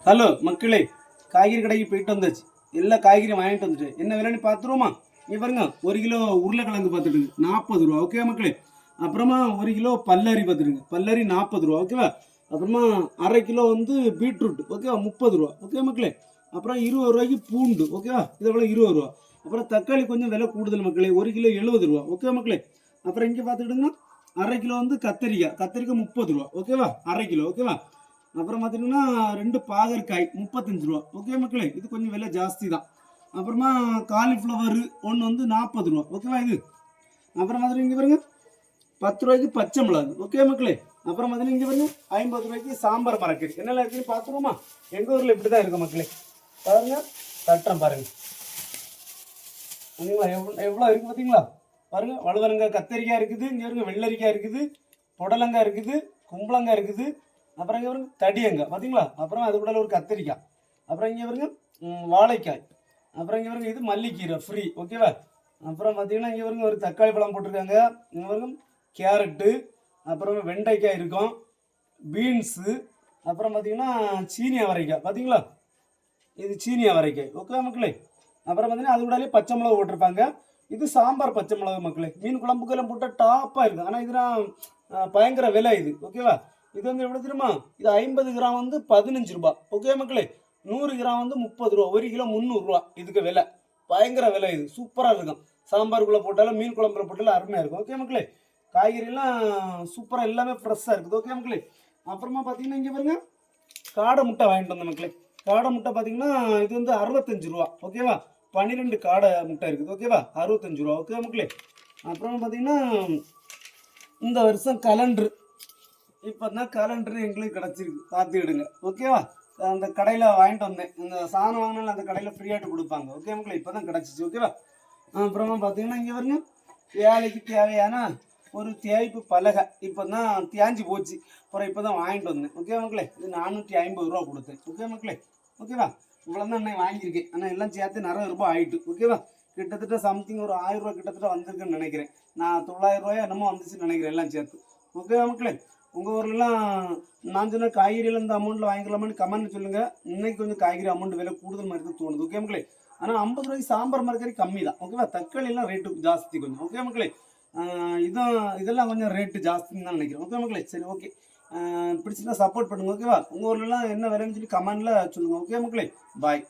Hello மக்களே, காய்கறி கடைக்கு போயிட்டு வந்தாச்சு. எல்லா காய்கறியும் வாங்கிட்டு வந்துட்டு என்ன விலைன்னு பார்த்துருவோமா? இங்கே பாருங்க, 1 கிலோ உருளைக்கிழங்கு பார்த்துட்டுங்க 40 ரூபா. ஓகே மக்களே. அப்புறமா 1 கிலோ பல்லரி பார்த்துருங்க, பல்லரி 40 ரூபா. ஓகேவா? அப்புறமா அரை கிலோ வந்து பீட்ரூட். ஓகேவா? 30 ரூபா. ஓகே மக்களே. அப்புறம் 20 ரூபாய்க்கு பூண்டு. ஓகேவா? இதெல்லாம் 20 ரூபா. அப்புறம் தக்காளி கொஞ்சம் விலை கூடுதல் மக்களே, 1 கிலோ 70 ரூபா. ஓகே மக்களே. அப்புறம் இங்கே பார்த்துக்கிட்டுங்க, அரை கிலோ வந்து கத்திரிக்காய் 30 ரூபா. ஓகேவா? அரை கிலோ. ஓகேவா? அப்புறம் பார்த்தீங்கன்னா 2 பாகற்காய் 35 ரூபா. ஓகே மக்களே, இது கொஞ்சம் விலை ஜாஸ்தி தான். அப்புறமா காலிஃப்ளவர் ஒன்று வந்து 40 ரூபா. ஓகேவா? இது அப்புறம் பார்த்தீங்கன்னா இங்கே பாருங்க, 10 ரூபாய்க்கு பச்சை மிளகு. ஓகே மக்களே. அப்புறம் பார்த்தீங்கன்னா இங்கே பாருங்க, 50 ரூபாய்க்கு சாம்பார் மரக்கறி. என்னெல்லாம் இருக்குன்னு பார்த்துருவோமா? எங்கள் ஊரில் இப்படி தான் இருக்கும் மக்களே. பாருங்க, தட்டுறேன் பாருங்க. எவ்வளோ இருக்குது பார்த்தீங்களா? பாருங்க, வலுவலங்காய் கத்தரிக்காய் இருக்குது, இங்கே பாருங்க வெள்ளரிக்காய் இருக்குது, புடலங்காய் இருக்குது, கும்பளங்காய் இருக்குது. அப்புறம் இங்கே பாருங்க தடியங்காய் பார்த்தீங்களா? அப்புறம் அது கூட ஒரு கத்திரிக்காய். அப்புறம் இங்கே பாருங்க வாழைக்காய். அப்புறம் இங்கே பாருங்க இது மல்லிக்கீரை ஃப்ரீ. ஓகேவா? அப்புறம் பார்த்தீங்கன்னா இங்கே பாருங்க ஒரு தக்காளி பழம் போட்டிருக்காங்க. இங்கே பாருங்க கேரட்டு, அப்புறம் வெண்டைக்காய் இருக்கும், பீன்ஸு, அப்புறம் பார்த்தீங்கன்னா சீனி அவரைக்காய். பார்த்தீங்களா? இது சீனி அவரைக்காய். ஓகே மக்களே. அப்புறம் பார்த்தீங்கன்னா அது கூடலே பச்சை மிளகு போட்டிருப்பாங்க. இது சாம்பார் பச்சை மிளகு மக்களே. மீன் குழம்புக்கெல்லாம் போட்டால் டாப்பாக இருக்குது. ஆனால் இதெல்லாம் பயங்கர விலை இது. ஓகேவா? இது வந்து எவ்வளோ தெரியுமா? இது 50 கிராம் வந்து 15 ரூபா. ஓகே மக்களே. 100 கிராம் வந்து 30 ரூபா. 1 கிலோ 300 ரூபா. இதுக்கு விலை பயங்கர விலை. இது சூப்பராக இருக்கும். சாம்பாருக்குள்ளே போட்டாலும் மீன் குழம்புல போட்டாலும் அருமையாக இருக்கும். ஓகே மக்களே. காய்கறிலாம் சூப்பராக எல்லாமே ஃப்ரெஷ்ஷாக இருக்குது. ஓகே மக்களே. அப்புறமா பார்த்தீங்கன்னா இங்கே பாருங்க, காடை முட்டை வாங்கிட்டு வந்த மக்களே. காடை முட்டை பார்த்தீங்கன்னா இது வந்து 65 ரூபா. ஓகேவா? 12 காடை முட்டை இருக்குது. ஓகேவா? 65 ரூபா. ஓகே மக்களே. அப்புறம் பார்த்தீங்கன்னா இந்த வருஷம் கலண்டரு இப்போ தான் கலண்டர் எங்களுக்கு கிடச்சிருக்கு, பார்த்துக்கிடுங்க. ஓகேவா? அந்த கடையில் வாங்கிட்டு வந்தேன். இந்த சாணம் வாங்கினாலும் அந்த கடையில் ஃப்ரீயாகிட்டு கொடுப்பாங்க. ஓகே மக்களே, இப்போ தான் கிடச்சிச்சு. ஓகேவா? அப்புறமா பார்த்தீங்கன்னா இங்கே வருங்க, வேலைக்கு தேவையான ஒரு தேய்ப்பு பலகை இப்போ தான் தேஞ்சு போச்சு. அப்புறம் இப்போ தான் வாங்கிட்டு வந்தேன். ஓகே மக்களே. இது 450 ரூபா கொடுத்தேன். ஓகே மக்களே. ஓகேவா? இவ்வளோ தான் அன்னைக்கு வாங்கியிருக்கேன். ஆனால் எல்லாம் சேர்த்து நிறைய ரூபாய் ஆகிட்டு. ஓகேவா? கிட்டத்தட்ட சம்திங் ஒரு 1000 ரூபா கிட்டத்தட்ட வந்திருக்குன்னு நினைக்கிறேன். நான் 900 ரூபாயோ என்னமோ வந்துச்சுன்னு நினைக்கிறேன் எல்லாம் சேர்த்து. ஓகேவா மக்களே? உங்கள் ஊர்லலாம் நான் சொன்ன காய்கறியில் இந்த அமௌண்ட்டில் வாங்கிக்கலாமான்னு கமெண்ட் சொல்லுங்கள். இன்னைக்கு கொஞ்சம் காய்கறி அமௌண்ட் விலை கூடுதல் மாதிரி தான் தோணுது. ஓகே மக்களே. ஆனால் 50 ரூபாய்க்கு சாம்பார் மரக்கறி கம்மி தான். ஓகேவா? தக்காளிலாம் ரேட்டு ஜாஸ்தி கொஞ்சம். ஓகே மக்களே. இதெல்லாம் கொஞ்சம் ரேட்டு ஜாஸ்தின்னு தான் நினைக்கிறேன். ஓகே மக்களே. சரி, ஓகே. பிடிச்சிருந்தா சப்போர்ட் பண்ணுங்கள். ஓகேவா? உங்கள் ஊர்லலாம் என்ன விலைன்னு சொல்லி கமெண்டில் சொல்லுங்கள். ஓகே மக்களே. பாய்.